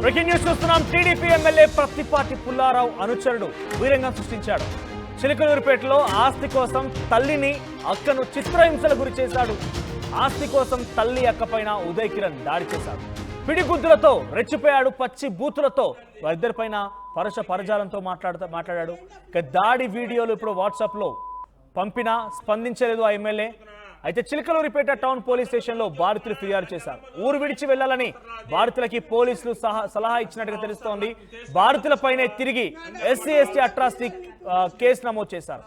Breaking news చూస్తున్నాం. TDP MLA Prathipati Pullarao అనుచరుడు వీరంగం సృష్టించాడు. చిలకలూరుపేటలో ఆస్తి కోసం తల్లిని అక్కను చిత్రహింసల గురి చేశాడు. ఆస్తి కోసం తల్లి అక్క పైన ఉదయ్ కిరణ్ దాడి చేశాడు. పిడిగుద్దులతో రెచ్చిపోయాడు. పచ్చి బూతులతో వారిద్దరిపైన పరుష పరజాలంతో మాట్లాడాడు. ఇక దాడి వీడియోలు ఇప్పుడు వాట్సాప్లో పంపినా స్పందించలేదు ఆ ఎమ్మెల్యే. అయితే చిలకలూరిపేట టౌన్ పోలీస్ స్టేషన్లో బాధితులు ఫిర్యాదు చేశారు. ఊరు విడిచి వెళ్లాలని బాధితులకి పోలీసులు సలహా ఇచ్చినట్టుగా తెలుస్తోంది. బాధితులపైనే తిరిగి ఎస్సీ/ఎస్టీ అట్రాసిటీ కేసు నమోదు చేశారు.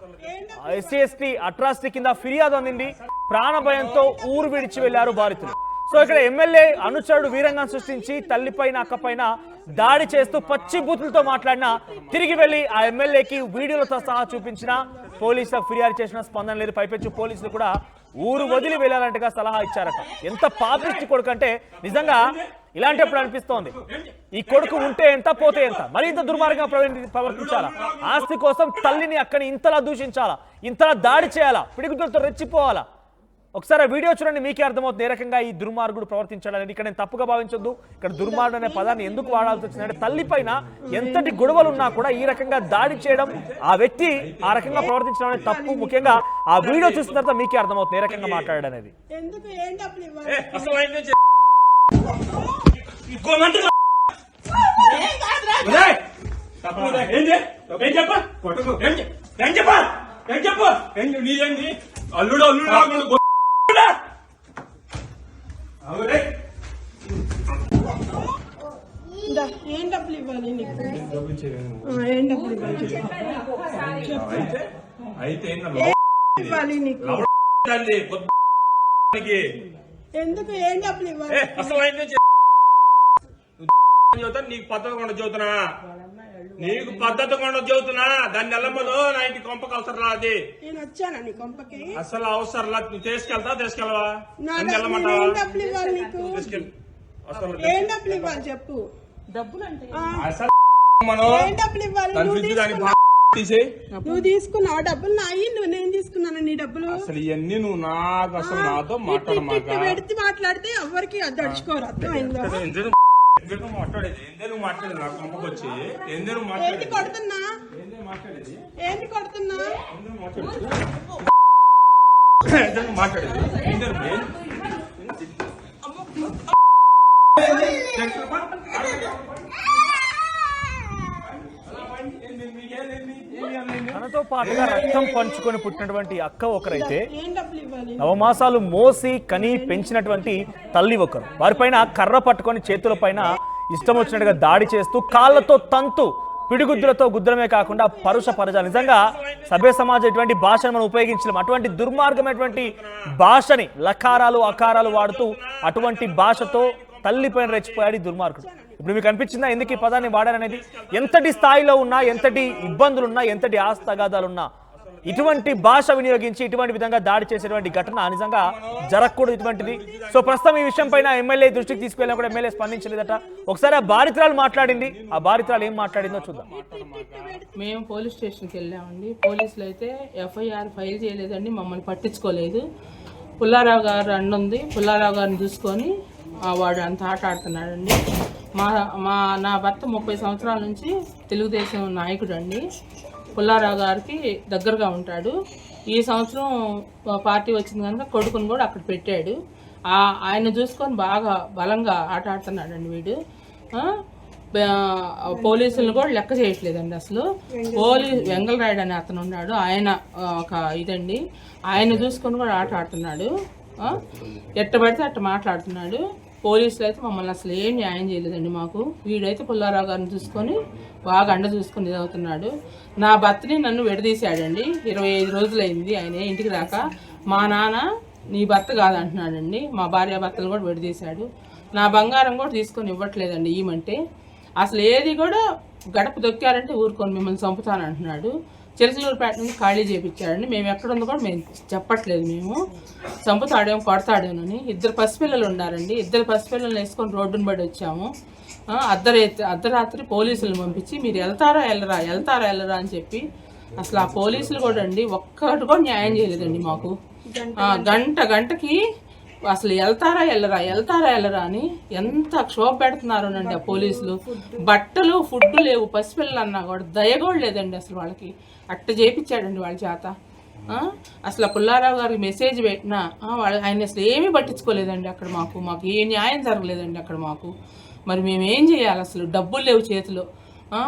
ఎస్సీ/ఎస్టీ అట్రాసిటీ కింద ఫిర్యాదు అందింది. ప్రాణభయంతో ఊరు విడిచి వెళ్లారు బాధితులు. సో ఇక్కడ ఎమ్మెల్యే అనుచరుడు వీరంగం సృష్టించి తల్లిపైన అక్కపైన దాడి చేస్తూ పచ్చి బూతులతో మాట్లాడినా తిరిగి వెళ్లి ఆ ఎమ్మెల్యేకి వీడియోలతో సహా చూపించినా పోలీసులకు ఫిర్యాదు చేసిన స్పందన లేదు. పైపెచ్చు పోలీసులు కూడా ఊరు వదిలి వెళ్ళాలంటగా సలహా ఇచ్చారట. ఎంత పాపిష్టి కొడుకు అంటే నిజంగా ఇలాంటప్పుడు అనిపిస్తోంది, ఈ కొడుకు ఉంటే ఎంత పోతే ఎంత, మరి ఇంత దుర్మార్గంగా ప్రవర్తించాలా? ఆస్తి కోసం తల్లిని అక్కని ఇంతలా దూషించాలా? ఇంతలా దాడి చేయాలా? పిడిగుద్దులతో రెచ్చిపోవాలా? ఒకసారి ఆ వీడియో చూడండి, మీకే అర్థమవుతుంది ఏ రకంగా ఈ దుర్మార్గుడు ప్రవర్తించాడనేది. ఇక్కడ నేను తప్పుగా భావించొద్దు. ఇక్కడ దుర్మార్గుడు అనే పదాన్ని ఎందుకు వాడాల్సి వచ్చిందంటే తల్లి పైన ఎంతటి గొడవలున్నా కూడా ఈ రకంగా దాడి చేయడం, ఆ వ్యక్తి ఆ రకంగా ప్రవర్తించడం అనేది తప్పు. ముఖ్యంగా ఆ వీడియో చూసిన తర్వాత మీకే అర్థమవుతుంది ఏ రకంగా మాట్లాడాడనేది. అల్లుడు ఏం డబ్బులు ఇవ్వాలి నీకు? ఏం డబ్బులు ఇవ్వాలి? ఇవ్వాలి నీకు ఎందుకు? ఏం డబ్బులు ఇవ్వాలి? నీకు పద్ధతి కొండ చదువుతున్నా, నీకు పద్ధతి కొండ చదువుతున్నా. దాన్ని నెలమ్మలో నా ఇంటికి కొంపకు అవసరం రాది. నేను వచ్చానా నీ కొంపకి? అసలు అవసరం లా. నువ్వు తీసుకెళ్తావా? ఏం డబ్బులు ఇవ్వాలి నీకు? ఏం డబ్బులు ఇవ్వాలి చెప్పు. డబ్బులు అంటే ఏం డబ్బులు ఇవ్వాలి? నువ్వు తీసుకున్నావు డబ్బులు నాయి, నేను తీసుకున్నాను నీ డబ్బులు. అసలు ఇవన్నీ నువ్వు నాకు అసలు నాతో పెడితే మాట్లాడితే ఎవరికి దడుచుకోరు. అర్థమైందా? మాట్లాడేది మాట్లాడేది నాకు కొంపకు వచ్చి ఏంటి కొడుతున్నా? ఏంటి కొడుతున్నా? మాట్లాడేది తనతో పాటుగా రక్తం పంచుకొని పుట్టినటువంటి అక్క ఒకరైతే, నవమాసాలు మోసి కని పెంచినటువంటి తల్లి ఒకరు. వారిపైన కర్ర పట్టుకొని చేతుల పైన ఇష్టం వచ్చినట్టుగా దాడి చేస్తూ కాళ్లతో తంతు పిడిగుద్దులతో గుద్దడమే కాకుండా పరుష పరజాలు. నిజంగా సభ్య సమాజం ఇటువంటి భాషను మనం ఉపయోగించలేము. అటువంటి దుర్మార్గమైనటువంటి భాషని లకారాలు అకారాలు వాడుతూ అటువంటి భాషతో తల్లిపైన రెచ్చిపోయాడు ఈ దుర్మార్గుడు. ఇప్పుడు మీకు అనిపించిందా ఎందుకు ఈ పదాన్ని వాడారనేది? ఎంతటి స్థాయిలో ఉన్నా, ఎంతటి ఇబ్బందులున్నా, ఎంతటి ఆస్తగాదాలున్నా ఇటువంటి భాష వినియోగించి ఇటువంటి విధంగా దాడి చేసేటువంటి ఘటన నిజంగా జరగకూడదు ఇటువంటిది. సో ప్రస్తుతం ఈ విషయం పైన ఎమ్మెల్యే దృష్టికి తీసుకెళ్ళినా కూడా ఎమ్మెల్యే స్పందించలేదట. ఒకసారి ఆ బాధితురాలు మాట్లాడింది. ఆ బాధితురాలు ఏం మాట్లాడిందో చూద్దాం. మేము పోలీస్ స్టేషన్కి వెళ్ళామండి. పోలీసులు అయితే ఎఫ్ఐఆర్ ఫైల్ చేయలేదండి, మమ్మల్ని పట్టించుకోలేదు. పుల్లారావు గారు అన్నుంది, పుల్లారావు గారిని చూసుకొని వాడు అంత ఆట ఆడుతున్నాడండి. నా భర్త 30 సంవత్సరాల నుంచి తెలుగుదేశం నాయకుడు అండి. పుల్లారావు గారికి దగ్గరగా ఉంటాడు. ఈ సంవత్సరం పార్టీ వచ్చింది కనుక కొడుకుని కూడా అక్కడ పెట్టాడు. ఆయన చూసుకొని బాగా బలంగా ఆట ఆడుతున్నాడండి వీడు. పోలీసులను కూడా లెక్క చేయట్లేదండి అసలు. వెంగళరాయుడు అనే అతను ఉన్నాడు, ఆయన ఒక ఇదండి, ఆయన చూసుకొని కూడా ఆట ఆడుతున్నాడు. ఎట్ట పడితే అట్ట మాట్లాడుతున్నాడు. పోలీసులు అయితే మమ్మల్ని అసలు ఏం న్యాయం చేయలేదండి మాకు. వీడైతే పుల్లారావు గారిని చూసుకొని బాగా అండ చూసుకొని ఇదవుతున్నాడు. నా భర్తని నన్ను విడదీశాడండి. 25 రోజులైంది ఆయన ఇంటికి రాక. మా నాన్న నీ భర్త కాదంటున్నాడండి. మా భార్య భర్తలు కూడా విడదీశాడు. నా బంగారం కూడా తీసుకొని ఇవ్వట్లేదండి ఈమంటే. అసలు ఏది కూడా గడప దొక్కారంటే ఊరుకొని మిమ్మల్ని చంపుతానంటున్నాడు. చిలకలూరుపేట నుంచి ఖాళీ చేయించాడండి. మేము ఎక్కడుందో కూడా మేము చెప్పట్లేదు. మేము చంపుతాడేమో కొడతాడేమోనని. 2 పసిపిల్లలు ఉన్నారండి. 2 పసిపిల్లలు వేసుకొని రోడ్డును పడి వచ్చాము. అర్ధరాత్రి పోలీసులను పంపించి మీరు వెళ్తారా వెళ్ళరా అని చెప్పి అసలు ఆ పోలీసులు కూడా అండి ఒక్కటి కూడా న్యాయం చేయలేదండి మాకు. గంటకి అసలు వెళ్తారా వెళ్ళరా అని ఎంత క్షోభ పెడుతున్నారోనండి ఆ పోలీసులు. బట్టలు ఫుడ్ లేవు, పసిపిల్లలు అన్నా కూడా దయ కూడా లేదండి అసలు వాళ్ళకి. అట్ట చేపించాడండి వాళ్ళ చేత. అసలు పుల్లారావు గారికి మెసేజ్ పెట్టినా ఆయన అసలు ఏమీ పట్టించుకోలేదండి. అక్కడ మాకు ఏ న్యాయం జరగలేదండి అక్కడ మాకు. మరి మేము ఏం చేయాలి? అసలు డబ్బులు లేవు చేతిలో.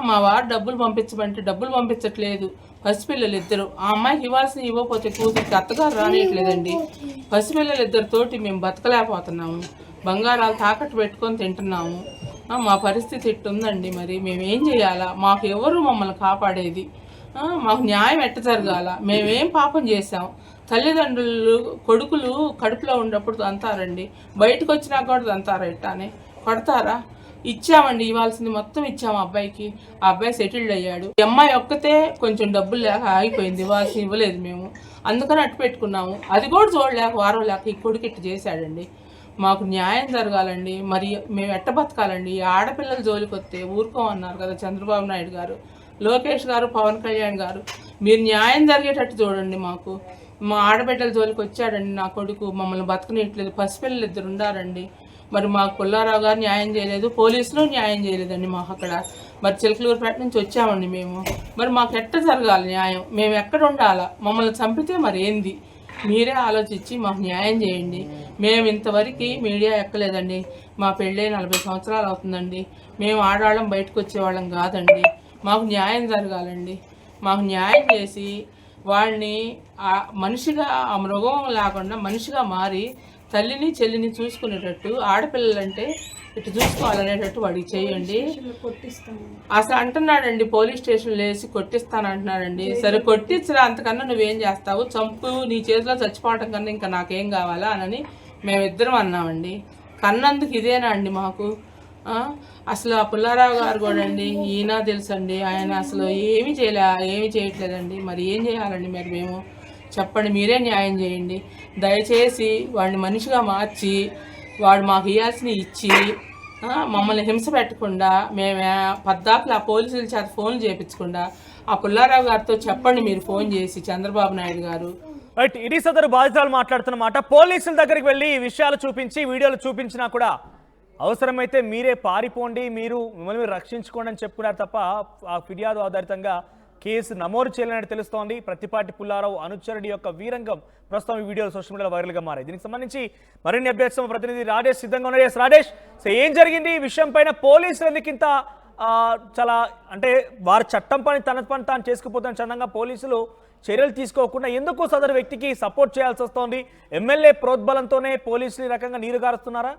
మా వారు డబ్బులు పంపించమంటే డబ్బులు పంపించట్లేదు. పసిపిల్లలు ఇద్దరు, ఆ అమ్మాయికి ఇవ్వాల్సిన ఇవ్వకపోతే కూతురికి అత్తగారు రానియట్లేదండి. పసిపిల్లలు ఇద్దరితోటి మేము బతకలేకపోతున్నాము. బంగారాలు తాకట్టు పెట్టుకొని తింటున్నాము. మా పరిస్థితి ఇట్టుందండి. మరి మేమేం చేయాలా? మాకు ఎవరు మమ్మల్ని కాపాడేది? మాకు న్యాయం ఎట్ట జరగాల? మేమేం పాపం చేసాం? తల్లిదండ్రులు కొడుకులు కడుపులో ఉన్నప్పుడు అంటారండి, బయటకు వచ్చినా కూడా అంటారా? ఎట్టానే కొడతారా? ఇచ్చామండి, ఇవ్వాల్సింది మొత్తం ఇచ్చాము అబ్బాయికి. ఆ అబ్బాయి సెటిల్డ్ అయ్యాడు. ఈ అమ్మాయి ఒక్కతే కొంచెం డబ్బులు లేక ఆగిపోయింది, ఇవ్వాల్సి ఇవ్వలేదు మేము. అందుకని అట్టు పెట్టుకున్నాము. అది కూడా చూడలేక వారం లేక ఈ కొడుకు ఇట్టు చేశాడండి. మాకు న్యాయం జరగాలండి. మరి మేము ఎట్ట బతకాలండి? ఈ ఆడపిల్లల జోలికి వస్తే ఊరుకోమన్నారు కదా చంద్రబాబు నాయుడు గారు, లోకేష్ గారు, పవన్ కళ్యాణ్ గారు. మీరు న్యాయం జరిగేటట్టు చూడండి మాకు. మా ఆడబిడ్డల జోలికి వచ్చాడండి నా కొడుకు, మమ్మల్ని బతకనియట్లేదు. పసిపిల్లలు ఇద్దరు ఉండారండి. మరి మాకు పుల్లారావు గారు న్యాయం చేయలేదు, పోలీసులు న్యాయం చేయలేదండి మాకు అక్కడ. మరి చిలకలూరుపేట నుంచి వచ్చామండి మేము. మరి మాకు ఎట్ట జరగాలి న్యాయం? మేము ఎక్కడ ఉండాలా? మమ్మల్ని చంపితే మరి ఏంది? మీరే ఆలోచించి మాకు న్యాయం చేయండి. మేము ఇంతవరకు మీడియా ఎక్కలేదండి. మా పెళ్ళై 40 సంవత్సరాలు అవుతుందండి. మేము ఆడవాళ్ళం బయటకు వచ్చేవాళ్ళం కాదండి. మాకు న్యాయం జరగాలండి. మాకు న్యాయం చేసి వాడిని మనిషిగా, ఆ మృగం లేకుండా మనిషిగా మారి తల్లిని చెల్లిని చూసుకునేటట్టు, ఆడపిల్లలంటే ఇటు చూసుకోవాలనేటట్టు వాడికి చేయండి. అసలు అంటున్నాడండి, పోలీస్ స్టేషన్లో వేసి కొట్టిస్తానంటున్నాడండి. సరే కొట్టించరా, అంతకన్నా నువ్వేం చేస్తావు? చంపు, నీ చేతిలో చచ్చిపోవటం కన్నా ఇంకా నాకేం కావాలా అని మేమిద్దరం అన్నామండి. కన్నందుకు ఇదేనా అండి మాకు? అసలు ఆ పుల్లారావు గారు కూడా అండి, ఈయన తెలుసండి, ఆయన అసలు ఏమీ చేయట్లేదండి. మరి ఏం చేయాలండి? మరి మేము చెప్పండి, మీరే న్యాయం చేయండి. దయచేసి వాడిని మనిషిగా మార్చి వాడు మాకు ఇవ్వాల్సిన ఇచ్చి మమ్మల్ని హింస పెట్టకుండా, మేము పద్దాకులు ఆ పోలీసుల చేత ఫోన్లు చేయించకుండా ఆ పుల్లారావు గారితో చెప్పండి మీరు ఫోన్ చేసి, చంద్రబాబు నాయుడు గారు. రైట్, ఇది సదరు బాధితులు మాట్లాడుతున్నమాట. పోలీసుల దగ్గరికి వెళ్ళి ఈ విషయాలు చూపించి, వీడియోలు చూపించినా కూడా అవసరమైతే మీరే పారిపోండి, మిమ్మల్ని రక్షించుకోండి అని చెప్పుకున్నారు తప్ప ఆ ఫిర్యాదు ఆధారితంగా కేసు నమోదు చేయాలని తెలుస్తోంది. ప్రత్తిపాటి పుల్లారావు అనుచరుడి యొక్క వీరంగం ప్రస్తుతం ఈ వీడియోలు సోషల్ మీడియాలో వైరల్గా మారాయి. దీనికి సంబంధించి మరిన్ని అప్డేట్స్ ప్రతినిధి రాజేష్ సిద్ధంగా ఉన్నారు. రాజేష్, సో ఏం జరిగింది ఈ విషయం పైన? పోలీసులు ఎందుకు ఇంత చాలా అంటే వారి చట్టం పని తన పని తాను చేసుకుపోతున్న చందంగా పోలీసులు చర్యలు తీసుకోకుండా ఎందుకు సదరు వ్యక్తికి సపోర్ట్ చేయాల్సి వస్తోంది? ఎమ్మెల్యే ప్రోద్బలంతోనే పోలీసులు ఈ రకంగా నీరు గారుస్తున్నారా?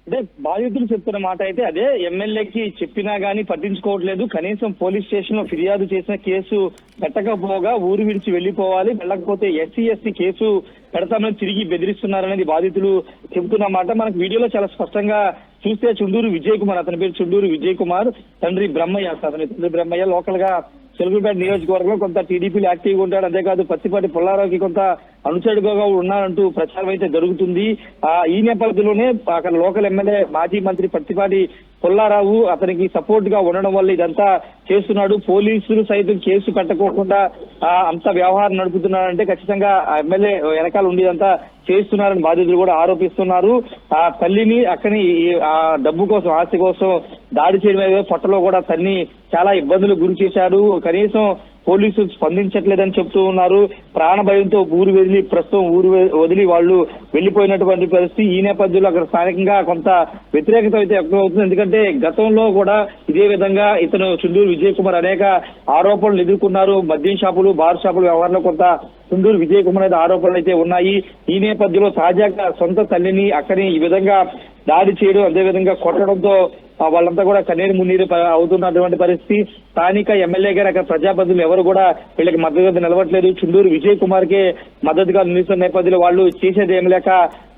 అంటే బాధితులు చెప్తున్న మాట అయితే అదే, ఎమ్మెల్యేకి చెప్పినా గానీ పట్టించుకోవట్లేదు. కనీసం పోలీస్ స్టేషన్ లో ఫిర్యాదు చేసిన కేసు పెట్టకపోగా ఊరు విడిచి వెళ్లిపోవాలి, వెళ్ళకపోతే SC కేసు పెడతామని తిరిగి బెదిరిస్తున్నారనేది బాధితులు చెబుతున్న మాట. మనకు వీడియోలో చాలా స్పష్టంగా చూస్తే చుండూరు విజయ్ కుమార్, అతని పేరు చుండూరు విజయ్ కుమార్, తండ్రి బ్రహ్మయ్య లోకల్ గా చిలకలూరుపేట నియోజకవర్గంలో కొంత టీడీపీలో యాక్టివ్గా ఉంటాడు. అంతేకాదు ప్రత్తిపాటి పుల్లారావుకి కొంత అనుచరుడుగా ఉన్నారంటూ ప్రచారం అయితే జరుగుతుంది. ఈ నేపథ్యంలోనే అక్కడ లోకల్ ఎమ్మెల్యే మాజీ మంత్రి ప్రత్తిపాటి పుల్లారావు అతనికి సపోర్ట్ గా ఉండడం వల్ల ఇదంతా చేస్తున్నాడు. పోలీసులు సైతం కేసు పెట్టకోకుండా అంత వ్యవహారం నడుపుతున్నారంటే ఖచ్చితంగా ఎమ్మెల్యే వెనకాల ఉండేదంతా చేస్తున్నారని బాధితులు కూడా ఆరోపిస్తున్నారు. ఆ తల్లిని అక్కని ఆ డబ్బు కోసం, ఆస్తి కోసం దాడి చేయడమే పొట్టలో కూడా తన్ని చాలా ఇబ్బందులు గురి చేశారు. కనీసం పోలీసులు స్పందించట్లేదని చెప్తూ ఉన్నారు. ప్రాణ భయంతో ప్రస్తుతం ఊరు వదిలి వాళ్ళు వెళ్లిపోయినటువంటి పరిస్థితి. ఈ నేపథ్యంలో అక్కడ స్థానికంగా కొంత వ్యతిరేకత అయితే వ్యక్తమవుతుంది. ఎందుకంటే గతంలో కూడా ఇదే విధంగా ఇతను చుండూరు విజయ్ కుమార్ అనేక ఆరోపణలు ఎదుర్కొన్నారు. మద్యం షాపులు, బార్ షాపుల వ్యవహారంలో కొంత చుండూరు విజయ్ కుమార్ అయితే ఆరోపణలు అయితే ఉన్నాయి. ఈ నేపథ్యంలో తాజాగా సొంత తల్లిని అక్కని ఈ విధంగా దాడి చేయడం, అదేవిధంగా కొట్టడంతో వాళ్ళంతా కూడా కన్నీరు మున్నీరు అవుతున్నటువంటి పరిస్థితి. స్థానిక ఎమ్మెల్యే గారు అక్కడ ప్రజాప్రతినిధులు ఎవరు కూడా వీళ్ళకి మద్దతుగా నిలవట్లేదు. చుండూరు విజయ్ కుమార్ కే మద్దతుగా నిలుస్తున్న నేపథ్యంలో వాళ్ళు చేసేది ఏమి లేక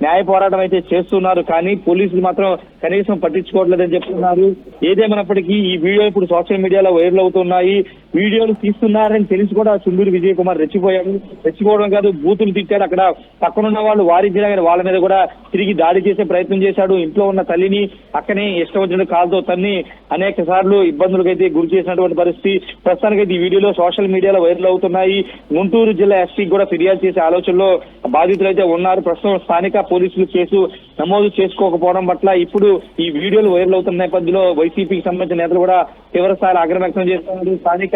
న్యాయ పోరాటం అయితే చేస్తున్నారు. కానీ పోలీసులు మాత్రం కనీసం పట్టించుకోవట్లేదని చెప్తున్నారు. ఏదేమైనప్పటికీ ఈ వీడియో ఇప్పుడు సోషల్ మీడియాలో వైరల్ అవుతున్నాయి. వీడియోలు తీస్తున్నారని తెలిసి కూడా చుండూరు విజయ్ కుమార్ రెచ్చిపోవడం కాదు, బూతులు తిట్టాడు. అక్కడ పక్కనున్న వాళ్ళు వారించినా కానీ వాళ్ళ మీద కూడా తిరిగి దాడి చేసే ప్రయత్నం చేశాడు. ఇంట్లో ఉన్న తల్లిని అక్కనే ఇష్టం వచ్చిన కాలుతో తన్ని అనేక సార్లు ఇబ్బందులకైతే గురి చేసినటువంటి పరిస్థితి ప్రస్తుతానికైతే ఈ వీడియోలో సోషల్ మీడియాలో వైరల్ అవుతున్నాయి. గుంటూరు జిల్లా ఎస్పీకి కూడా ఫిర్యాదు చేసే ఆలోచనలో బాధితులు అయితే ఉన్నారు. ప్రస్తుతం స్థానిక పోలీసులు కేసు నమోదు చేసుకోకపోవడం పట్ల ఇప్పుడు ఈ వీడియోలు వైరల్ అవుతున్న నేపథ్యంలో వైసీపీకి సంబంధించిన నేతలు కూడా తీవ్రస్థాయిలో ఆగ్రహం వ్యక్తం చేస్తున్నారు. స్థానిక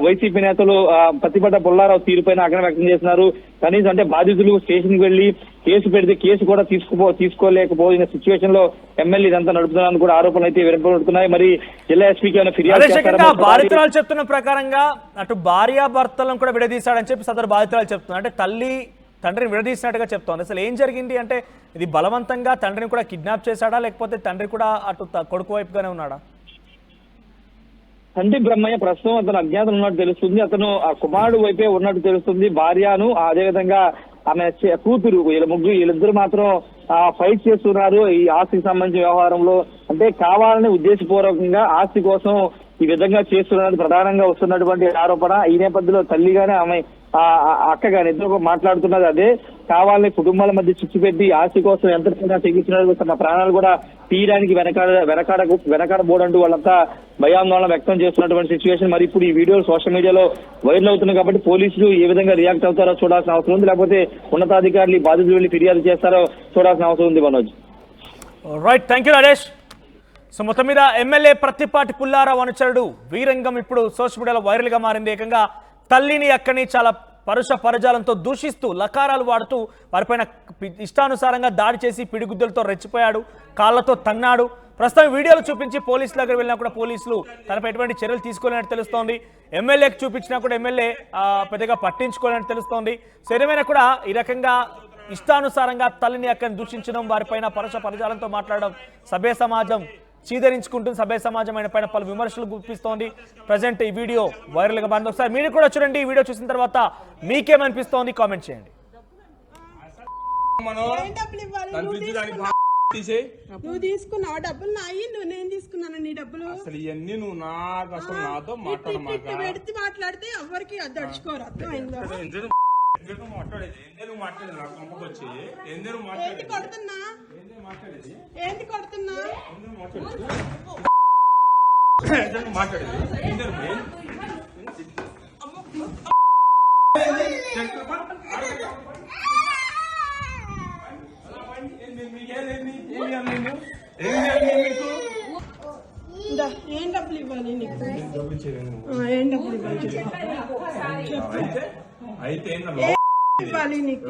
వైసీపీ నేతలు ప్రతిపట్ట పుల్లారావు తీరుపైన ఆగ్రహం వ్యక్తం చేస్తున్నారు. కనీసం అంటే బాధితులు స్టేషన్ కి వెళ్లి కేసు పెడితే కేసు కూడా తీసుకోలేకపోయిన సిచ్యువేషన్ లో ఎమ్మెల్యే ఇదంతా నడుపుతున్నారని కూడా ఆరోపణలు అయితే వినపడుతున్నాయి. మరి జిల్లా ఎస్పీకి ఏమైనా ఫిర్యాదు చేస్తారా? బాధితురాలు చెప్తున్న ప్రకారంగా అటు భార్యాభర్తలను కూడా విడదీశాడని చెప్పి సదరు బాధితురాలు చెప్తున్నారు. అంటే తల్లి తండ్రిని విడదీసినట్టుగా చెప్తోంది. అసలు ఏం జరిగింది అంటే ఇది బలవంతంగా తండ్రిని కూడా కిడ్నాప్ చేశాడా, లేకపోతే తండ్రి కూడా అటు కొడుకు వైపుగానే ఉన్నాడా? తండ్రి బ్రహ్మయ్య ప్రస్తుతం అతను అజ్ఞాతం ఉన్నట్టు తెలుస్తుంది. అతను ఆ కుమారుడు వైపే ఉన్నట్టు తెలుస్తుంది. భార్యను అదేవిధంగా ఆమె కూతురు వీళ్ళిద్దరు మాత్రం ఫైట్ చేస్తున్నారు ఈ ఆస్తికి సంబంధించిన వ్యవహారంలో. అంటే కావాలని ఉద్దేశపూర్వకంగా ఆస్తి కోసం ఈ విధంగా చేస్తున్నది ప్రధానంగా వస్తున్నటువంటి ఆరోపణ. ఈ నేపథ్యంలో తల్లిగానే ఆమె అక్క గాని ఇద్దరు మాట్లాడుతున్నది అదే. కావాలని కుటుంబాల మధ్య చిచ్చు పెట్టి ఆస్తి కోసం ఎంతైనా తెగించినారు. తమ ప్రాణాలు కూడా తీయడానికి వెనకాడబోడంటూ వాళ్ళంతా భయాందోళన వ్యక్తం చేస్తున్నటువంటి సిచ్యువేషన్. మరి ఇప్పుడు ఈ వీడియో సోషల్ మీడియాలో వైరల్ అవుతుంది కాబట్టి పోలీసులు ఏ విధంగా రియాక్ట్ అవుతారో చూడాల్సిన అవసరం ఉంది. లేకపోతే ఉన్నతాధికారులు బాధితులు వెళ్లి ఫిర్యాదు చేస్తారో చూడాల్సిన అవసరం ఉంది. Manoj. Right, thank you Naresh. So మొత్తం మీద ఎమ్మెల్యే ప్రత్తిపాటి పుల్లారావు అనుచరుడు వీరంగం ఇప్పుడు సోషల్ మీడియాలో వైరల్ గా మారింది. ఏకంగా తల్లిని అక్కని చాలా పరుష పరజాలంతో దూషిస్తూ లకారాలు వాడుతూ వారిపైన ఇష్టానుసారంగా దాడి చేసి పిడిగుద్దులతో రెచ్చిపోయాడు, కాళ్లతో తన్నాడు. ప్రస్తుతం వీడియోలు చూపించి పోలీసుల దగ్గర వెళ్ళినా కూడా పోలీసులు తనపై ఎటువంటి చర్యలు తీసుకోలేనట్టు తెలుస్తోంది. ఎమ్మెల్యేకి చూపించినా కూడా ఎమ్మెల్యే పెద్దగా పట్టించుకోలేనట్టు తెలుస్తోంది. సరేమైనా కూడా ఈ రకంగా ఇష్టానుసారంగా తల్లిని అక్కని దూషించడం, వారిపైన పరుష పరజాలంతో మాట్లాడడం సభ్య సమాజం చీదరించుకుంటుంది. సభ్య సమాజం ఆయన పైన పలు విమర్శలు గుప్పిస్తోంది. ప్రజెంట్ ఈ వీడియో వైరల్ గా మారింది. ఒకసారి మీరు కూడా చూడండి. ఈ వీడియో చూసిన తర్వాత మీకేమనిపిస్తోంది కామెంట్ చేయండి. నువ్వు తీసుకున్నావు డబ్బులు నాయి, నేను తీసుకున్నాను నీ డబ్బులు. అసలు ఇవన్నీ నువ్వు నాకు అసలు నాతో పెడితే మాట్లాడితే ఎవరికి దడుచుకోరు. అర్థమైందా? ఏంటి కొడుతున్నా? ఏంటి కొడుతున్నా? ఏం డబ్బులు ఇవ్వాలి నీకు? ఏం డబ్బులు ఇవ్వాలి? అయితే ఇవ్వాలి నీకు.